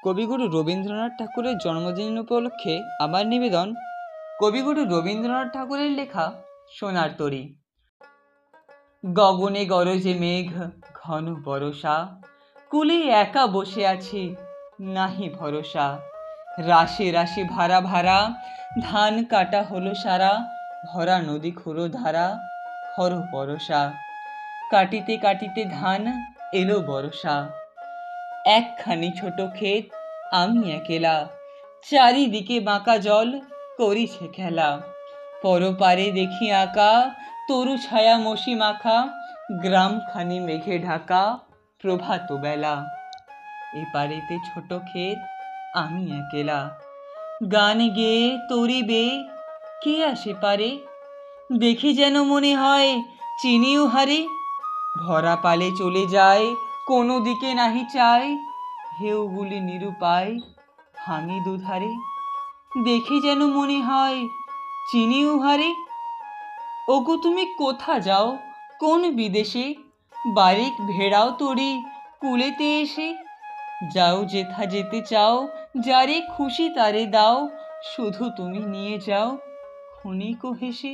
কবিগুরু রবীন্দ্রনাথ ঠাকুরের জন্মদিন উপলক্ষে আমার নিবেদন কবিগুরু রবীন্দ্রনাথ ঠাকুরের লেখা সোনার তরী। গগনে গরজে মেঘ ঘন বরষা, কুলে একা বসে আছি নাহি ভরসা। রাশি রাশি ভাড়া ভাড়া, ধান কাটা হলো সারা, ভরা নদী খুঁড়ো ধারা, হর পরশা। কাটিতে কাটিতে ধান এলো বরষা, একখানি ছোট ক্ষেত আমি একেলা, চারিদিকে বাঁকা জল করিছে খেলা। পরপারে দেখি আঁকা তরু ছায়া মসি মাখা, গ্রামখানি মেঘে ঢাকা প্রভাত বেলা। এপারেতে ছোট ক্ষেত আমি একেলা, গান গেয়ে তরি বেয়ে কে আসে পারে, দেখি যেন মনে হয় চিনি উহারে। ভরা পালে চলে যায় কোনো দিকে নাহি চায়, ঢেউগুলি নিরুপায় ভাঙে দুধারে, দেখি যেন মনে হয় চিনি উহারে। ওগো তুমি কোথা যাও কোন বিদেশে, বারিক ভেড়াও তরি কুলেতে এসে। যাও যেথা যেতে চাও, যারে খুশি তারে দাও, শুধু তুমি নিয়ে যাও ক্ষণিক হেসে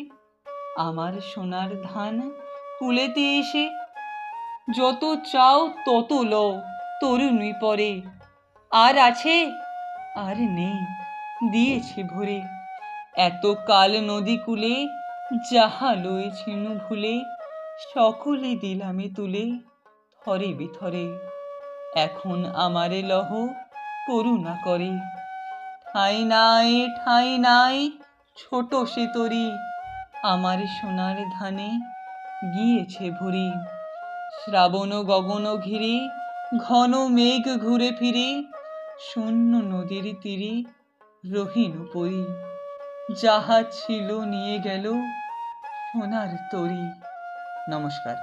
আমার সোনার ধান কুলেতে এসে। যত চাও তত লও তরুণী পরে, আর আছে আর নেই দিয়েছে ভরে। এত কাল নদী কূলে যাহা লয়েছিনু ভুলে, সকলে দিলামে তুলে থরে বিথরে। এখন আমারে লহ করুণা করে, ঠাঁই নাই ছোট সে তরি, আমার সোনার ধানে গিয়েছে ভরি। শ্রাবণ গগন ঘিরে ঘন মেঘ ঘুরে ফিরে, শূন্য নদীর তীরে রহিনু পরি। যাহা ছিল নিয়ে গেল সোনার তরী। নমস্কার।